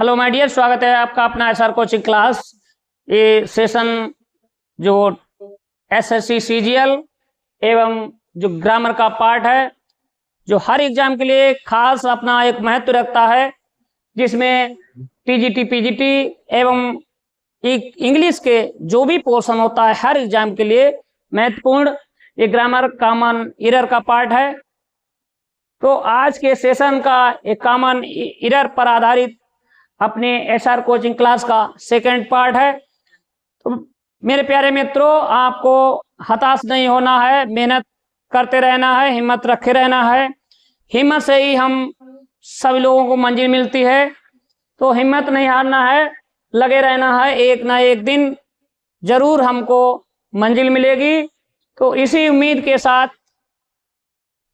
Hello my dear, स्वागत है आपका अपना एसआर कोचिंग क्लास। ये सेशन जो एसएससी सीजीएल एवं जो ग्रामर का पार्ट है, जो हर एग्जाम के लिए खास अपना एक महत्व रखता है, जिसमें टीजीटी पीजीटी एवं इंग्लिश के जो भी पोर्शन होता है हर एग्जाम के लिए महत्वपूर्ण ये ग्रामर कॉमन एरर का पार्ट है। तो आज के सेशन का एक कॉमन एरर पर आधारित अपने एसआर कोचिंग क्लास का सेकंड पार्ट है। तो मेरे प्यारे मित्रों, आपको हताश नहीं होना है, मेहनत करते रहना है, हिम्मत रखे रहना है। हिम्मत से ही हम सभी लोगों को मंजिल मिलती है, तो हिम्मत नहीं हारना है, लगे रहना है। एक ना एक दिन जरूर हमको मंजिल मिलेगी। तो इसी उम्मीद के साथ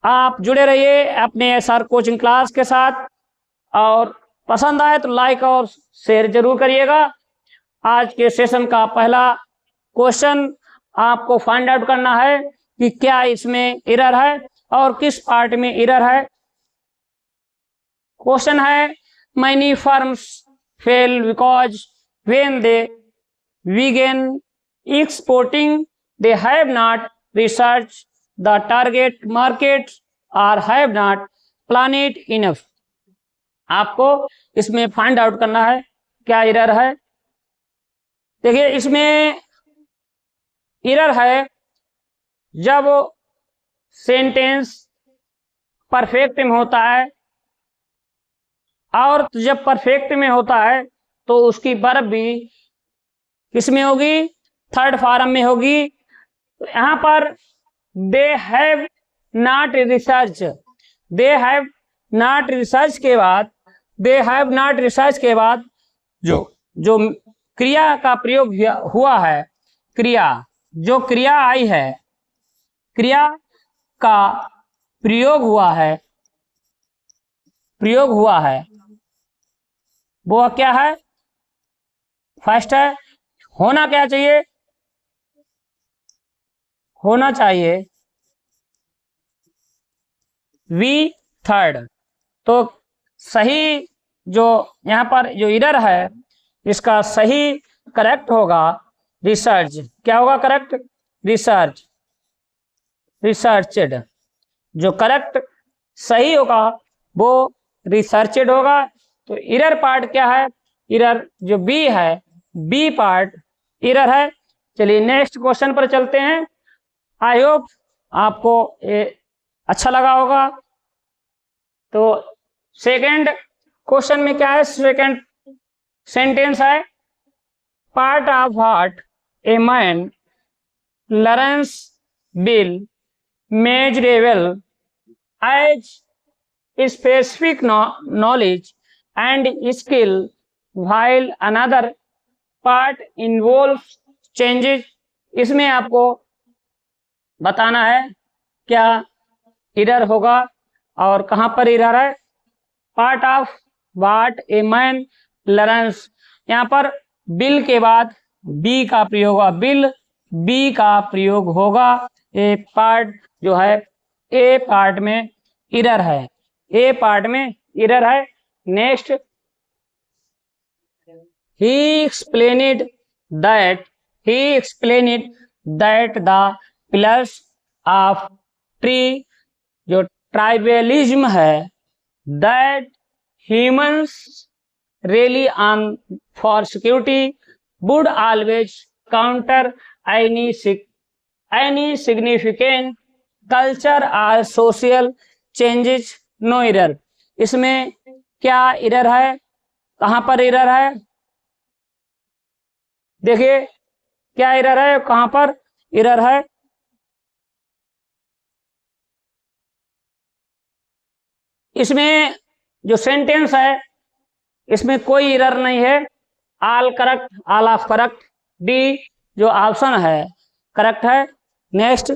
आप जुड़े रहिए अपने एसआर कोचिंग क्लास के साथ, और पसंद आए तो लाइक और शेयर जरूर करिएगा। आज के सेशन का पहला क्वेश्चन आपको फाइंड आउट करना है कि क्या इसमें एरर है और किस पार्ट में एरर है। क्वेश्चन है, many firms fail because when they begin exporting they have not research the target market और हैव नॉट प्लानिड इनफ। आपको इसमें फाइंड आउट करना है क्या एरर है। देखिए, इसमें एरर है जब सेंटेंस परफेक्ट में होता है, और जब परफेक्ट में होता है तो उसकी वर्ब भी किसमें होगी, थर्ड फॉर्म में होगी। तो यहाँ पर दे have not research, they have not research के बाद, दे हैव नॉट रिसर्च के बाद जो क्रिया का प्रयोग हुआ है, जो क्रिया आई है, क्रिया का प्रयोग हुआ है वो क्या है, फर्स्ट है। होना क्या चाहिए, होना चाहिए वी थर्ड। तो सही जो यहाँ पर जो एरर है, इसका सही करेक्ट होगा रिसर्च। क्या होगा करेक्ट, रिसर्च, रिसर्चेड। जो करेक्ट सही होगा वो रिसर्चेड होगा। तो एरर पार्ट क्या है, एरर जो बी है, बी पार्ट एरर है। चलिए नेक्स्ट क्वेश्चन पर चलते हैं। आई होप आपको ये अच्छा लगा होगा। तो सेकंड क्वेश्चन में क्या है, सेकंड सेंटेंस है, part of what a man learns will measurable as specific knowledge and skill while another part involves changes. इसमें आपको बताना है क्या एरर होगा और कहां पर एरर है। Part of what a man learns, यहाँ पर बिल के बाद बी का प्रयोग होगा, बिल बी का प्रयोग होगा। ए पार्ट जो है, ए पार्ट में एरर है, ए पार्ट में एरर है। Next, he explained that the pillars of tree, जो ट्राइबलिज्म है, that humans rely on for security would always counter any significant culture or social changes, no error। इसमें क्या error है, कहां पर एरर है, देखिए क्या एरर है, कहां पर एरर है। इसमें जो सेंटेंस है इसमें कोई एरर नहीं है, all correct, all of correct, D जो ऑप्शन है करेक्ट है। Next,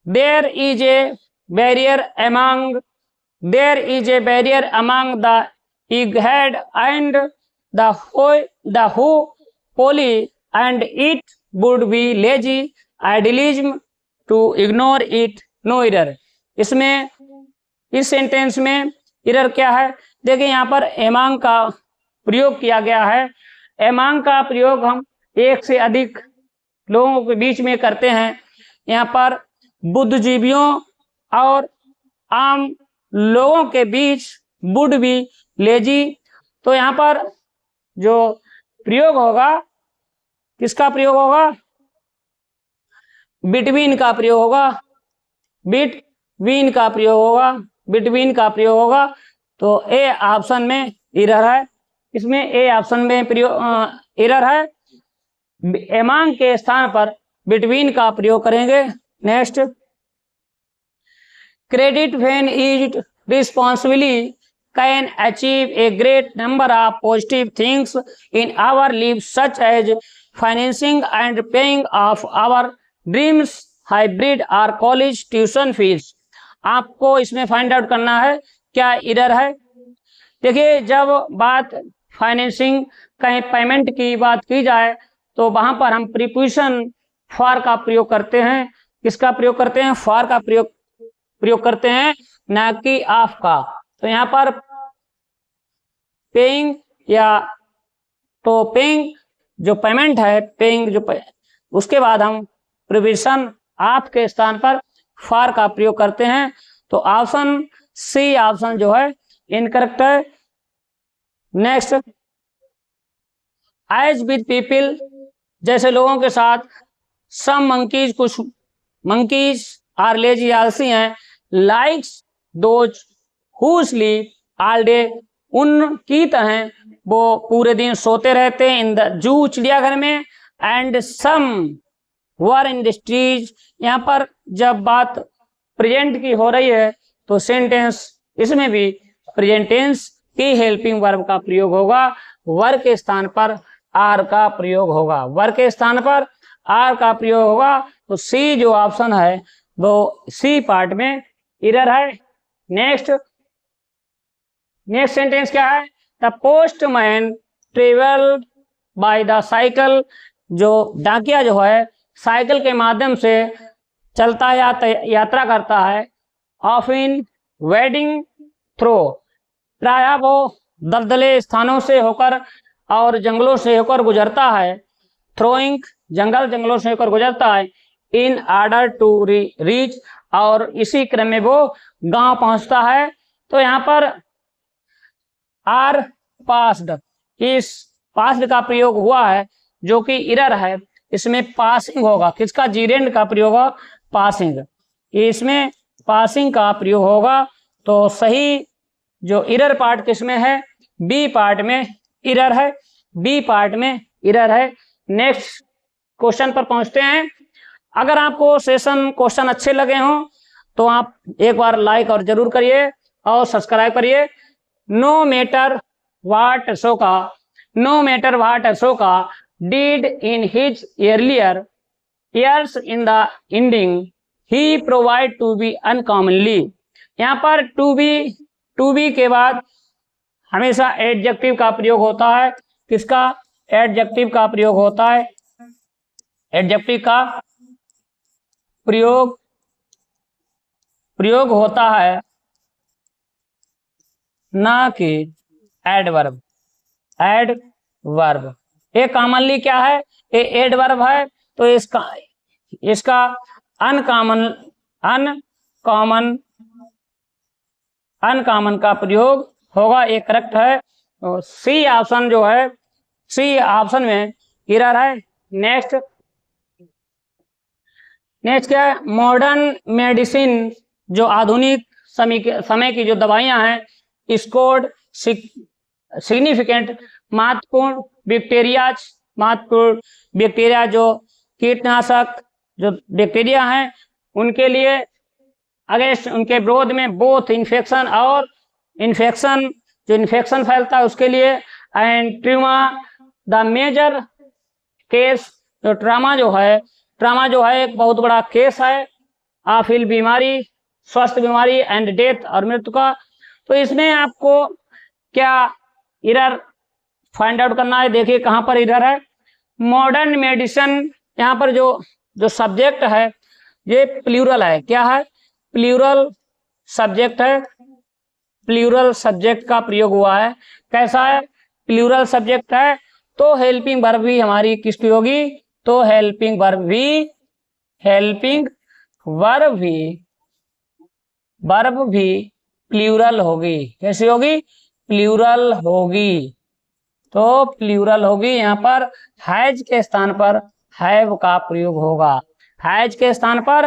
there is a barrier among the egghead and the who poly, and it would be lazy idealism to ignore it, no error। इसमें इस sentence में error क्या है, देखिए यहाँ पर एमांग का प्रयोग किया गया है। एमांग का प्रयोग हम एक से अधिक लोगों के बीच में करते हैं। यहाँ पर बुद्धिजीवियों और आम लोगों के बीच वुड बी लेजी। तो यहाँ पर जो प्रयोग होगा, किसका प्रयोग होगा? बिटवीन का प्रयोग होगा, बिटवीन का प्रयोग होगा, बिटवीन का प्रयोग होगा। तो ए ऑप्शन में एरर है, इसमें ए ऑप्शन में प्रयोग एरर है। एमांग के स्थान पर बिटवीन का प्रयोग करेंगे। Next, credit when is responsibly can achieve a great number of positive things in our live such as financing and paying off our dreams, hybrid और कॉलेज ट्यूशन फीस। आपको इसमें फाइंड आउट करना है क्या error है। देखिए, जब बात फाइनेंसिंग कहीं पेमेंट की बात की जाए तो वहां पर हम प्रीपोजिशन फॉर का प्रयोग करते हैं। किसका प्रयोग करते हैं? फॉर का प्रयोग करते हैं, ना कि ऑफ का। तो यहाँ पर पेइंग या तो पेइंग जो पेमेंट है, पेइंग जो उसके बाद हम प्रीपोजिशन ऑफ के स्थान पर फॉर का प्रयोग करते हैं। तो ऑप्शन सी ऑप्शन जो है इनकरेक्ट है। नेक्स्ट, एज विद पीपल, जैसे लोगों के साथ, सम मंकीज, कुछ मंकीज आर लेजी आलसी हैं, likes those who sleep all day, उनकी तरह वो पूरे दिन सोते रहते हैं इन द जू, चिड़ियाघर में, and some were in the स्ट्रीज। यहाँ पर जब बात प्रेजेंट की हो रही है तो सेंटेंस इसमें भी प्रेजेंट टेंस की हेल्पिंग वर्ब का प्रयोग होगा, वर के स्थान पर आर का प्रयोग होगा, वर के स्थान पर आर का प्रयोग होगा। तो सी जो ऑप्शन है वो सी पार्ट में एरर है। नेक्स्ट सेंटेंस क्या है? The postman travelled by the cycle, जो डाकिया जो है साइकिल के माध्यम से चलता यात्रा करता है। ऑफ इन वेडिंग थ्रो, प्रायः वो दलदले स्थानों से होकर और जंगलों से होकर गुजरता है। थ्रोइंग, जंगलों से होकर गुजरता है। इन ऑर्डर टू रीच, और इसी क्रम में वो गांव पहुंचता है। तो यहाँ पर आर पास्ड, इस पास्ड का प्रयोग हुआ है जो कि एरर है। इसमें पासिंग होगा, किसका? जीरेंड का प्रयोग होगा, पासिंग। इसमें पासिंग का प्रयोग होगा। तो सही जो एरर पार्ट किसमें है? बी पार्ट में एरर है, बी पार्ट में एरर है। नेक्स्ट क्वेश्चन पर पहुंचते हैं। अगर आपको सेशन क्वेश्चन अच्छे लगे हों तो आप एक बार लाइक और जरूर करिए और सब्सक्राइब करिए। No matter what Ashoka, no matter what Ashoka did in his earlier years in the ending he provide to be uncommonly। यहाँ पर टू बी के बाद हमेशा एडजेक्टिव का प्रयोग होता है। किसका? एडजेक्टिव का प्रयोग होता है, एडजेक्टिव का प्रयोग होता है, ना कि एडवर्ब। एडवर्ब ये कॉमनली क्या है? ये एडवर्ब है। तो इसका अनकॉमन का प्रयोग होगा, ये करेक्ट है। तो सी ऑप्शन जो है, सी ऑप्शन में एरर है। नेक्स्ट क्या है? मॉडर्न मेडिसिन, जो आधुनिक समय की जो दवाइयां हैं, स्कोर्ड सिग्निफिकेंट, महत्वपूर्ण बैक्टीरिया जो कीटनाशक जो बैक्टीरिया हैं उनके लिए अगेंस्ट, उनके विरोध में, बोथ इन्फेक्शन और इन्फेक्शन, जो इन्फेक्शन फैलता है उसके लिए, and trauma the major case, जो ट्रामा जो है एक बहुत बड़ा केस है, आफिल बीमारी, स्वस्थ बीमारी, एंड डेथ और मृत्यु का। तो इसमें आपको क्या एरर फाइंड आउट करना है? देखिए कहां पर एरर है। मॉडर्न मेडिसिन, यहाँ पर जो सब्जेक्ट है ये प्लूरल है। क्या है? प्लूरल सब्जेक्ट है, प्लूरल सब्जेक्ट का प्रयोग हुआ है। कैसा है? प्लूरल सब्जेक्ट है, तो हेल्पिंग वर्ब भी हमारी किसकी होगी? तो हेल्पिंग वर्ब भी प्लूरल होगी। कैसी होगी? प्लूरल होगी। तो प्लूरल होगी। यहाँ पर हैज के स्थान पर हैव का प्रयोग होगा। हैज के स्थान पर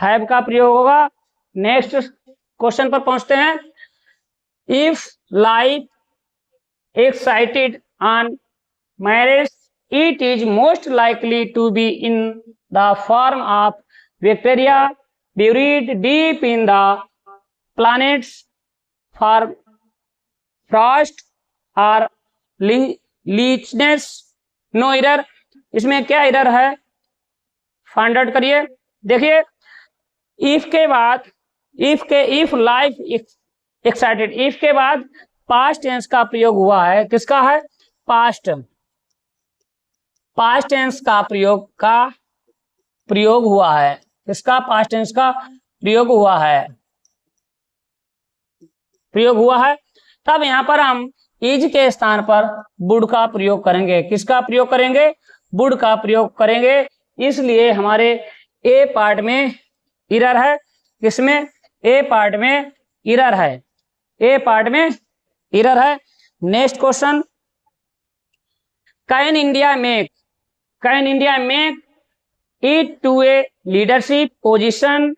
हैव का प्रयोग होगा। नेक्स्ट क्वेश्चन पर पहुंचते हैं। If life excited on marriage, it is most likely to be in the form of bacteria buried deep in the planet's frost or leachness. No error. इसमें क्या एरर है? फाइंड आउट करिए। देखिए, if life excited, if के बाद past tense का प्रयोग हुआ है। किसका है? पास्ट टेंस का प्रयोग हुआ है। किसका? पास्ट टेंस का प्रयोग हुआ है। तब यहां पर हम इज के स्थान पर वुड का प्रयोग करेंगे। किसका प्रयोग करेंगे? वुड का प्रयोग करेंगे। इसलिए हमारे ए पार्ट में एरर है। किसमें? ए पार्ट में एरर है। Next question, can India make it to a leadership position,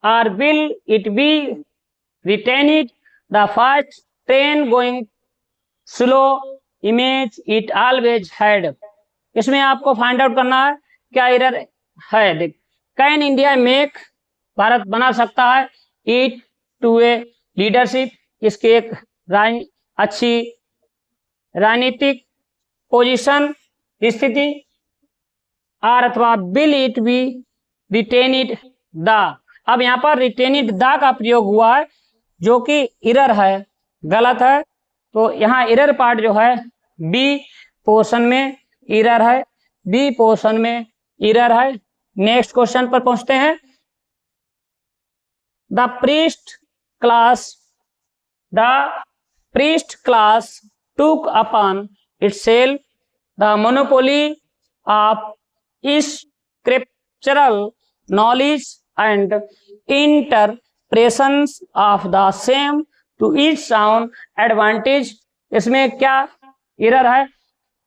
or will it be retained the first train going slow image it always had? इसमें आपको फाइंड आउट करना है क्या एरर है। देख, कैन इंडिया मेक, भारत बना सकता है it to a लीडरशिप, इसके एक अच्छी राजनीतिक पोजीशन, स्थिति, आर अथवा विल इट बी रिटेनिड द। अब यहाँ पर रिटेनिड द का प्रयोग हुआ है, जो कि एरर है, गलत है। तो यहाँ एरर पार्ट जो है बी पोर्शन में एरर है। नेक्स्ट क्वेश्चन पर पहुंचते हैं। The priest class took upon itself the monopoly of scriptural knowledge and interpretations of the same to its own advantage. इसमें क्या एरर है?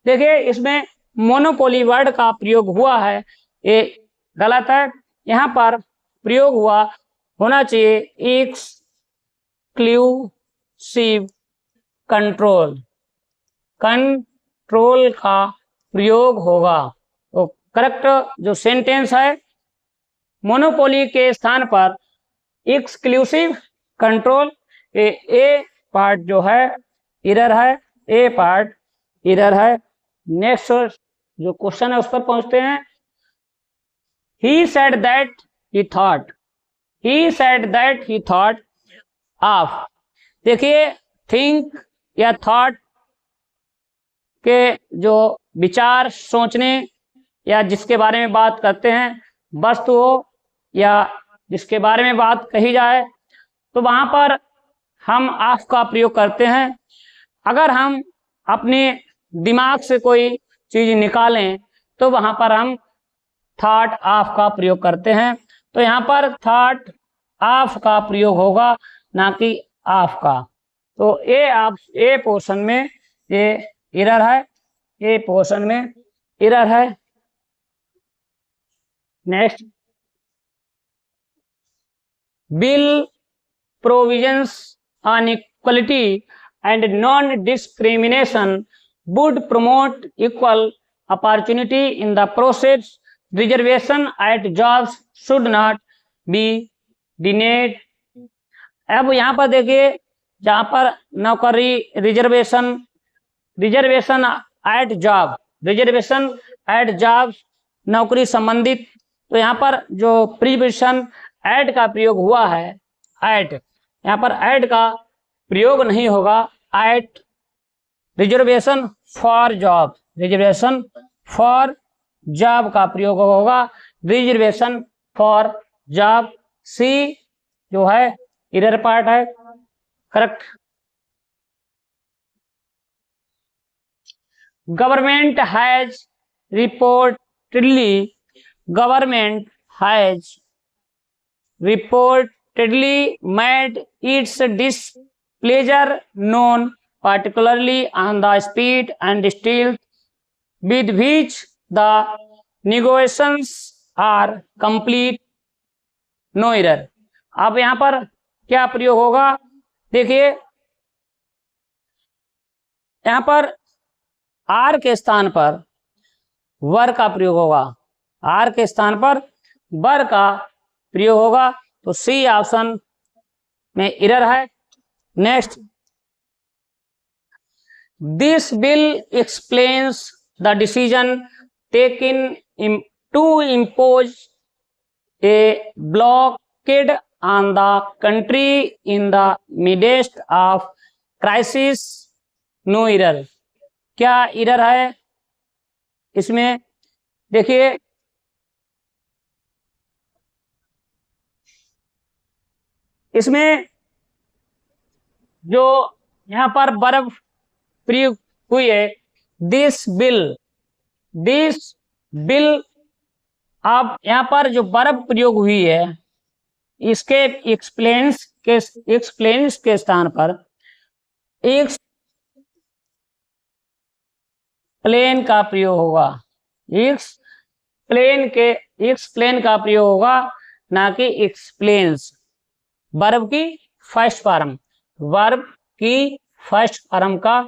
देखिए, इसमें मोनोपोली वर्ड का प्रयोग हुआ है, ये गलत है। यहाँ पर प्रयोग होना चाहिए एक्सक्लूसिव कंट्रोल का प्रयोग होगा। तो करेक्ट जो सेंटेंस है, मोनोपोली के स्थान पर एक्सक्लूसिव कंट्रोल, ए पार्ट जो है एरर है। नेक्स्ट जो क्वेश्चन है उस पर पहुंचते हैं। He said that he thought of. देखिए, थिंक या थॉट के जो विचार, सोचने या जिसके बारे में बात करते हैं, वस्तु हो या जिसके बारे में बात कही जाए, तो वहां पर हम ऑफ का प्रयोग करते हैं। अगर हम अपने दिमाग से कोई चीज निकालें तो वहां पर हम थॉट ऑफ का प्रयोग करते हैं। तो यहाँ पर थॉट ऑफ का प्रयोग होगा, ना कि ऑफ का। तो ए पोर्शन में ये एरर है। Next, bill provisions on equality and non discrimination would promote equal opportunity in the process. Reservation at jobs should not be denied. अब यहाँ पर देखिए, जहाँ पर नौकरी रिजर्वेशन एट जॉब नौकरी संबंधित, तो यहाँ पर जो प्रीपोजिशन एट का प्रयोग हुआ है, यहाँ पर एट का प्रयोग नहीं होगा। एट रिजर्वेशन फॉर जॉब का प्रयोग होगा। Reservation for job. सी जो है एरर पार्ट है, correct government has reportedly made its displeasure known, particularly on the speed and stealth with which the negotiations are complete. No error. अब यहां पर क्या प्रयोग होगा, देखिए यहां पर आर के स्थान पर वर का प्रयोग होगा, आर के स्थान पर वर का प्रयोग होगा, तो सी ऑप्शन में एरर है। Next, this bill explains the decision taken to impose a blockade on the country in the midst of crisis. No error. क्या एरर है इसमें, देखिए इसमें जो यहां पर वर्ब प्रयोग हुई है, दिस बिल, अब यहां पर जो वर्ब प्रयोग हुई है इसके एक्सप्लेन्स के स्थान पर एक्सप्लेन का प्रयोग होगा, एक्सप्लेन का प्रयोग होगा, ना कि एक्सप्लेन्स। वर्ब की फर्स्ट फॉर्म का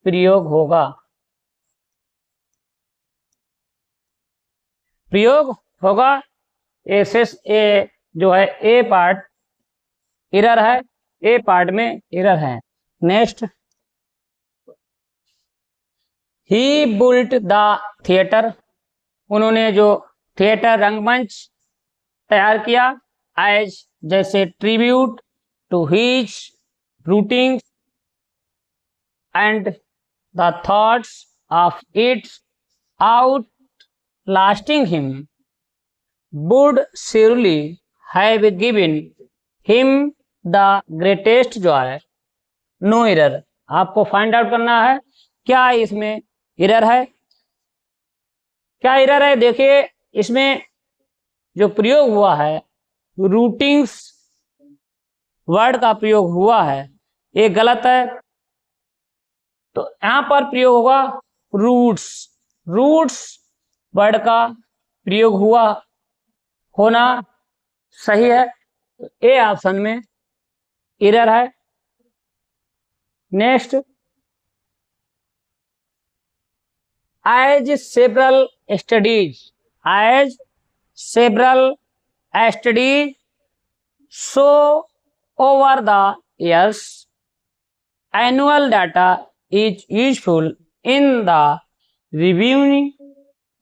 प्रयोग होगा। ए जो है ए पार्ट एरर है, ए पार्ट में एरर है। Next, he built the theatre, उन्होंने जो थिएटर रंगमंच तैयार किया, एज जैसे tribute to his rooting and the thoughts of its outlasting him would surely have given him the greatest joy. No error. आपको find out करना है क्या इसमें एरर है, क्या एरर है। देखिए इसमें जो प्रयोग हुआ है रूटिंग्स वर्ड का प्रयोग हुआ है, ये गलत है, तो यहां पर प्रयोग होगा रूट्स वर्ड का प्रयोग होना सही है, तो ए ऑप्शन में एरर है। Next, as several studies show over the years, annual data is useful in the reviewing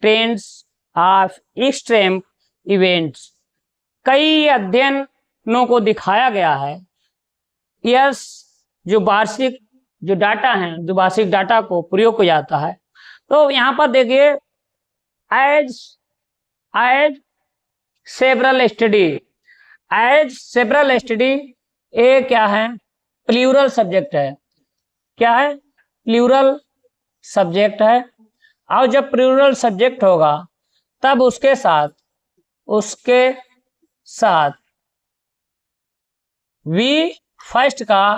trends of extreme events. कई अध्ययनों को दिखाया गया है, यस जो वार्षिक जो डाटा हैं, जो वार्षिक डाटा को प्रयोग किया जाता है, तो यहां पर देखिए एज सेवरल स्टडी, ए क्या है, प्लूरल सब्जेक्ट है, क्या है, प्लूरल सब्जेक्ट है, और जब प्लूरल सब्जेक्ट होगा तब उसके साथ वी फर्स्ट का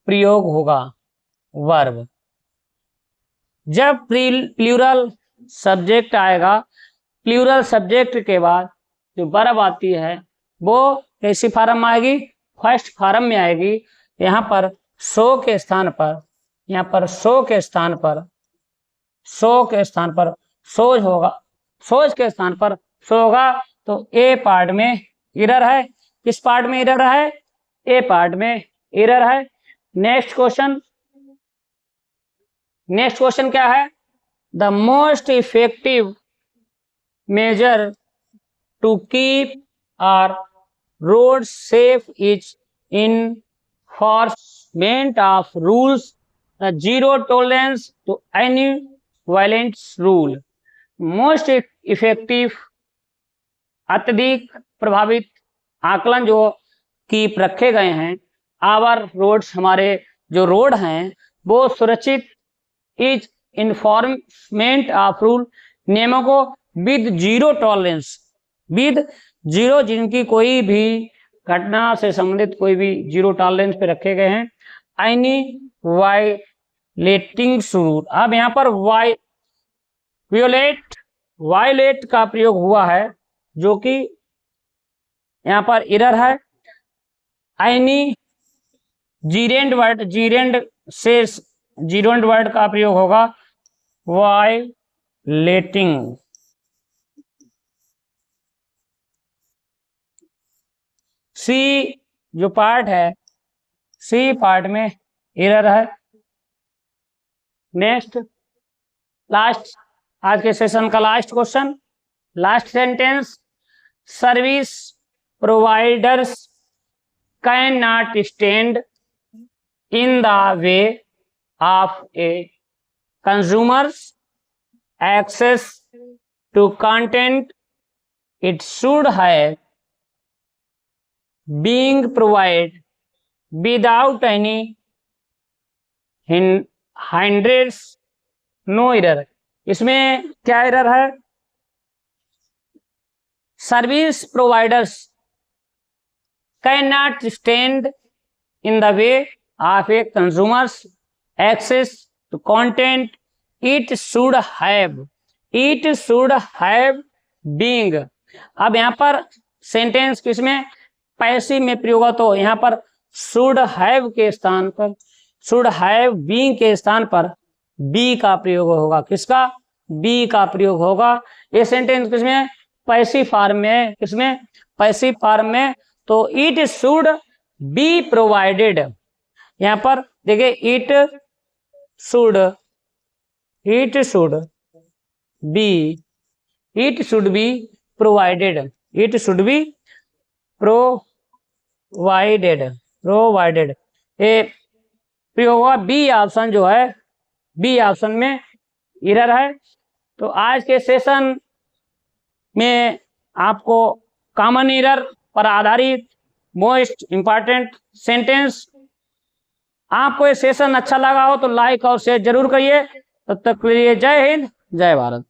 प्रयोग होगा वर्ब। जब प्लूरल सब्जेक्ट आएगा, प्लूरल सब्जेक्ट के बाद जो वर्ब आती है वो कैसी फॉर्म में आएगी, फर्स्ट फॉर्म में आएगी। यहाँ पर सो के स्थान पर सोज होगा, सोज के स्थान पर सो होगा, तो ए पार्ट में एरर है। किस पार्ट में एरर है, ए पार्ट में एरर है। नेक्स्ट क्वेश्चन क्या है, the most effective measure to keep our road safe is enforcement of rules, zero tolerance to any violence rule. Most effective अत्यधिक प्रभावित आकलन जो कीप रखे गए हैं, आवर रोड्स हमारे जो रोड हैं वो सुरक्षित, इज इन्फोर्समेंट ऑफ रूल, नियमों को with zero tolerance, with zero, जिनकी कोई भी घटना से संबंधित कोई भी जीरो टॉलरेंस पे रखे गए हैं। एनी वायलेटिंग रूल, अब यहाँ पर वायलेट का प्रयोग हुआ है, जो कि यहाँ पर एरर है। एनी जीरेंड वर्ड का प्रयोग होगा वायलेटिंग। सी जो पार्ट है, सी पार्ट में एरर है। नेक्स्ट, लास्ट, आज के सेशन का last question, last sentence, service providers can not stand in the way of a consumers access to content it should have being provided without any hindrance, no error। इसमें क्या error है? Service providers can not stand in the way of a consumers access to content it should have being. अब यहाँ पर sentence किसमें passive में प्रयोग होगा, तो यहाँ पर शुड हैव के स्थान पर, शुड हैव बीइंग के स्थान पर बी का प्रयोग होगा। किसका? बी का प्रयोग होगा। ये सेंटेंस किसमें? पैसिव फॉर्म में। किसमें? पैसिव फॉर्म में। तो इट शुड बी प्रोवाइडेड, यहाँ पर देखिए it should be provided, it should be provided ये प्रयोग हुआ। बी ऑप्शन जो है, बी ऑप्शन में एरर है। तो आज के सेशन में आपको कॉमन एरर पर आधारित मोस्ट इंपॉर्टेंट सेंटेंस, आपको ये सेशन अच्छा लगा हो तो लाइक और शेयर जरूर करिए। तब तक के लिए जय हिंद, जय भारत।